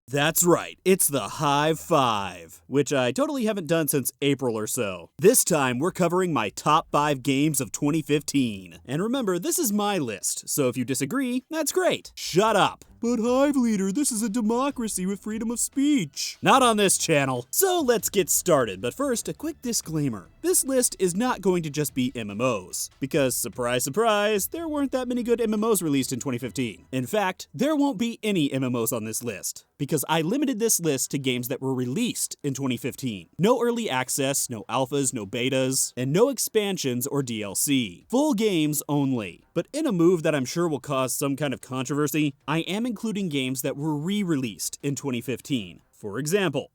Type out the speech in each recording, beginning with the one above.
That's right, it's the Hive 5, which I totally haven't done since April or so. This time, we're covering my top 5 games of 2015. And remember, this is my list, so if you disagree, that's great. Shut up. But HiveLeader, this is a democracy with freedom of speech. Not on this channel. So let's get started, but first, a quick disclaimer. This list is not going to just be MMOs, because surprise, surprise, there weren't that many good MMOs released in 2015. In fact, there won't be any MMOs on this list, because I limited this list to games that were released in 2015. No early access, no alphas, no betas, and no expansions or DLC. Full games only. But in a move that I'm sure will cause some kind of controversy, I am including games that were re-released in 2015. For example,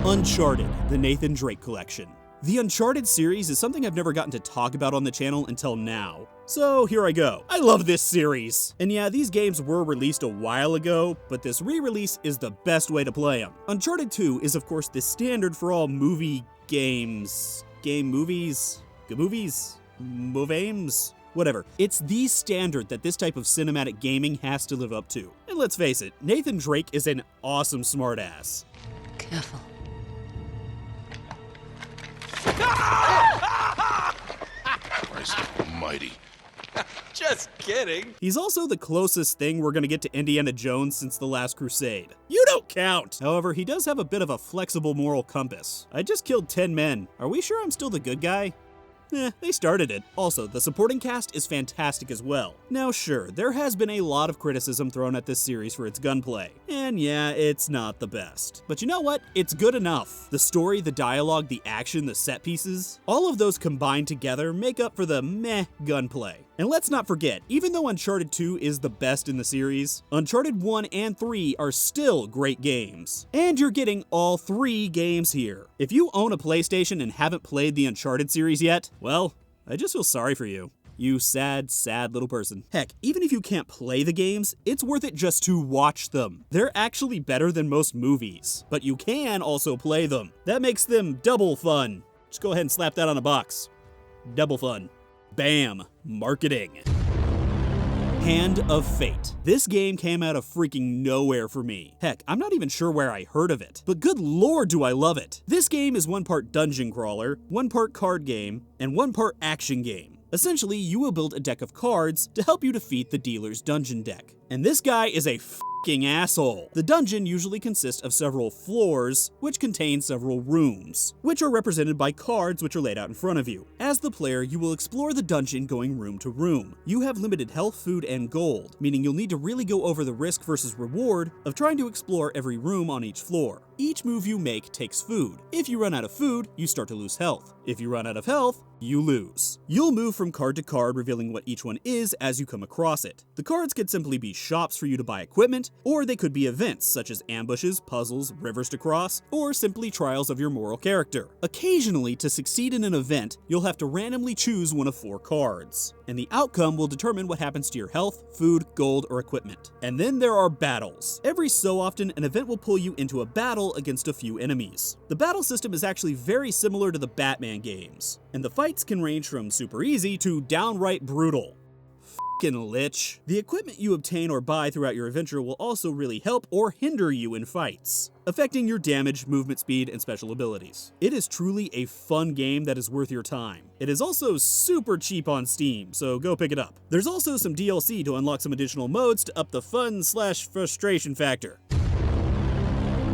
Uncharted, the Nathan Drake collection. The Uncharted series is something I've never gotten to talk about on the channel until now. So here I go. I love this series. And yeah, these games were released a while ago, but this re-release is the best way to play them. Uncharted 2 is of course the standard for all movie games. Movies? Whatever. It's the standard that this type of cinematic gaming has to live up to. And let's face it, Nathan Drake is an awesome smartass. Careful. Christ almighty. Just kidding. He's also the closest thing we're gonna get to Indiana Jones since The Last Crusade. You don't count! However, he does have a bit of a flexible moral compass. I just killed 10 men. Are we sure I'm still the good guy? They started it. Also, the supporting cast is fantastic as well. Now sure, there has been a lot of criticism thrown at this series for its gunplay. And yeah, it's not the best. But you know what? It's good enough. The story, the dialogue, the action, the set pieces, all of those combined together make up for the meh gunplay. And let's not forget, even though Uncharted 2 is the best in the series, Uncharted 1 and 3 are still great games. And you're getting all 3 games here. If you own a PlayStation and haven't played the Uncharted series yet, well, I just feel sorry for you. You sad, sad little person. Heck, even if you can't play the games, it's worth it just to watch them. They're actually better than most movies, but you can also play them. That makes them double fun. Just go ahead and slap that on a box. Double fun. Bam! Marketing. Hand of Fate. This game came out of freaking nowhere for me. Heck, I'm not even sure where I heard of it, but good lord do I love it. This game is one part dungeon crawler, one part card game, and one part action game. Essentially, you will build a deck of cards to help you defeat the dealer's dungeon deck. And this guy is a f***ing asshole. The dungeon usually consists of several floors, which contain several rooms, which are represented by cards which are laid out in front of you. As the player, you will explore the dungeon going room to room. You have limited health, food, and gold, meaning you'll need to really go over the risk versus reward of trying to explore every room on each floor. Each move you make takes food. If you run out of food, you start to lose health. If you run out of health, you lose. You'll move from card to card, revealing what each one is as you come across it. The cards could simply be shops for you to buy equipment, or they could be events such as ambushes, puzzles, rivers to cross, or simply trials of your moral character. Occasionally, to succeed in an event, you'll have to randomly choose one of 4 cards, and the outcome will determine what happens to your health, food, gold, or equipment. And then there are battles. Every so often, an event will pull you into a battle against a few enemies. The battle system is actually very similar to the Batman games, and the fights can range from super easy to downright brutal. F***ing lich. The equipment you obtain or buy throughout your adventure will also really help or hinder you in fights, affecting your damage, movement speed, and special abilities. It is truly a fun game that is worth your time. It is also super cheap on Steam, so go pick it up. There's also some DLC to unlock some additional modes to up the fun/frustration factor.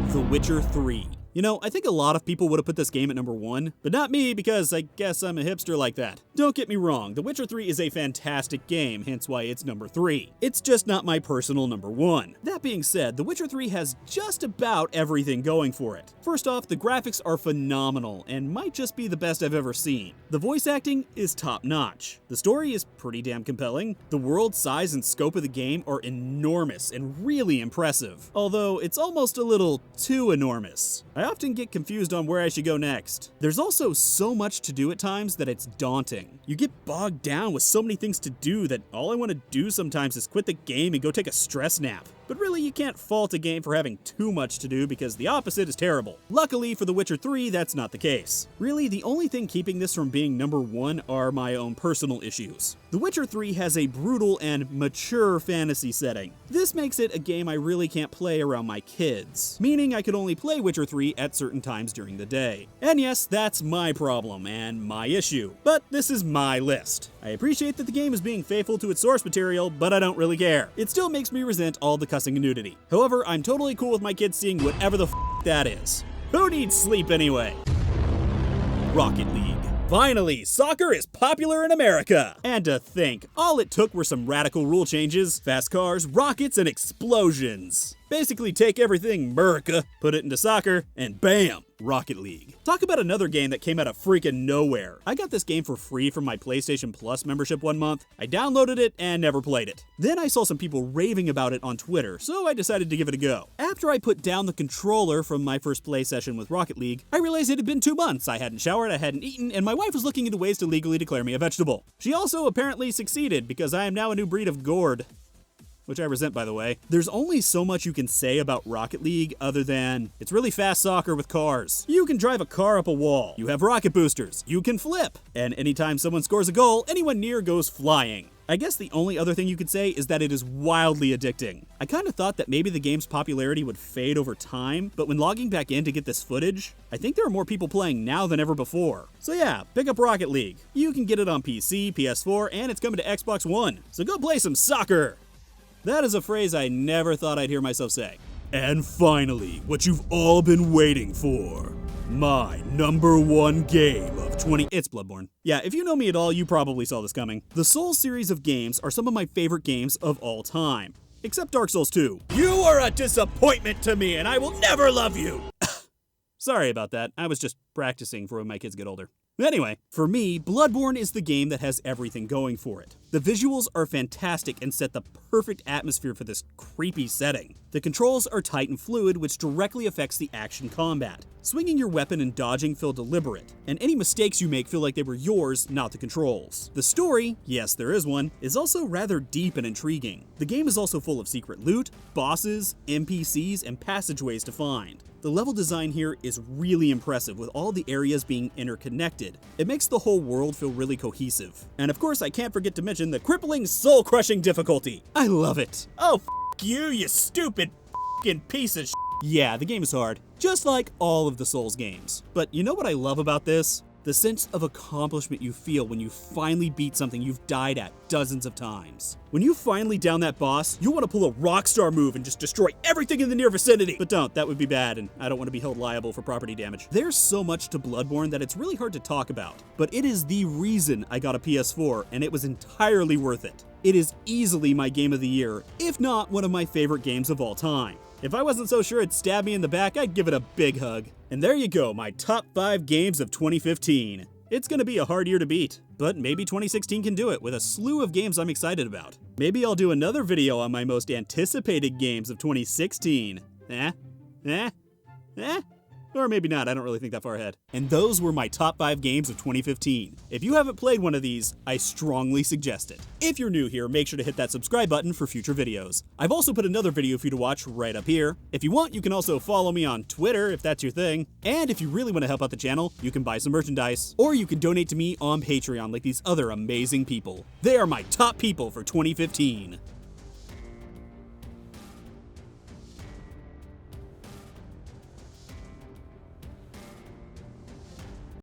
The Witcher 3. You know, I think a lot of people would have put this game at number 1, but not me because I guess I'm a hipster like that. Don't get me wrong, The Witcher 3 is a fantastic game, hence why it's number 3. It's just not my personal number 1. That being said, The Witcher 3 has just about everything going for it. First off, the graphics are phenomenal and might just be the best I've ever seen. The voice acting is top notch. The story is pretty damn compelling. The world size and scope of the game are enormous and really impressive, although it's almost a little too enormous. I often get confused on where I should go next. There's also so much to do at times that it's daunting. You get bogged down with so many things to do that all I want to do sometimes is quit the game and go take a stress nap. But really, you can't fault a game for having too much to do because the opposite is terrible. Luckily for The Witcher 3, that's not the case. Really, the only thing keeping this from being number 1 are my own personal issues. The Witcher 3 has a brutal and mature fantasy setting. This makes it a game I really can't play around my kids, meaning I could only play Witcher 3 at certain times during the day. And yes, that's my problem and my issue, but this is my list. I appreciate that the game is being faithful to its source material, but I don't really care. It still makes me resent all the cussing and nudity. However, I'm totally cool with my kids seeing whatever the that is. Who needs sleep anyway? Rocket League. Finally, soccer is popular in America! And to think, all it took were some radical rule changes, fast cars, rockets, and explosions. Basically take everything America, put it into soccer, and bam! Rocket League. Talk about another game that came out of freaking nowhere. I got this game for free from my PlayStation Plus membership one month. I downloaded it and never played it. Then I saw some people raving about it on Twitter, so I decided to give it a go. After I put down the controller from my first play session with Rocket League, I realized it had been 2 months. I hadn't showered, I hadn't eaten, and my wife was looking into ways to legally declare me a vegetable. She also apparently succeeded because I am now a new breed of gourd. Which I resent, by the way. There's only so much you can say about Rocket League other than it's really fast soccer with cars. You can drive a car up a wall. You have rocket boosters. You can flip. And anytime someone scores a goal, anyone near goes flying. I guess the only other thing you could say is that it is wildly addicting. I kind of thought that maybe the game's popularity would fade over time, but when logging back in to get this footage, I think there are more people playing now than ever before. So yeah, pick up Rocket League. You can get it on PC, PS4, and it's coming to Xbox One. So go play some soccer! That is a phrase I never thought I'd hear myself say. And finally, what you've all been waiting for. My number 1 game of It's Bloodborne. Yeah, if you know me at all, you probably saw this coming. The Souls series of games are some of my favorite games of all time. Except Dark Souls 2. You are a disappointment to me, and I will never love you! Sorry about that. I was just practicing for when my kids get older. Anyway, for me, Bloodborne is the game that has everything going for it. The visuals are fantastic and set the perfect atmosphere for this creepy setting. The controls are tight and fluid, which directly affects the action combat. Swinging your weapon and dodging feel deliberate, and any mistakes you make feel like they were yours, not the controls. The story, yes there is one, is also rather deep and intriguing. The game is also full of secret loot, bosses, NPCs, and passageways to find. The level design here is really impressive with all the areas being interconnected. It makes the whole world feel really cohesive. And of course I can't forget to mention the crippling soul-crushing difficulty. I love it. Oh you stupid f***ing piece of shit. Yeah, the game is hard, just like all of the Souls games. But you know what I love about this? The sense of accomplishment you feel when you finally beat something you've died at dozens of times. When you finally down that boss, you want to pull a Rockstar move and just destroy everything in the near vicinity. But don't, that would be bad, and I don't want to be held liable for property damage. There's so much to Bloodborne that it's really hard to talk about, but it is the reason I got a PS4, and it was entirely worth it. It is easily my game of the year, if not one of my favorite games of all time. If I wasn't so sure it'd stab me in the back, I'd give it a big hug. And there you go, my top 5 games of 2015. It's gonna be a hard year to beat, but maybe 2016 can do it with a slew of games I'm excited about. Maybe I'll do another video on my most anticipated games of 2016. Or maybe not, I don't really think that far ahead. And those were my top 5 games of 2015. If you haven't played one of these, I strongly suggest it. If you're new here, make sure to hit that subscribe button for future videos. I've also put another video for you to watch right up here. If you want, you can also follow me on Twitter if that's your thing. And if you really want to help out the channel, you can buy some merchandise. Or you can donate to me on Patreon like these other amazing people. They are my top people for 2015.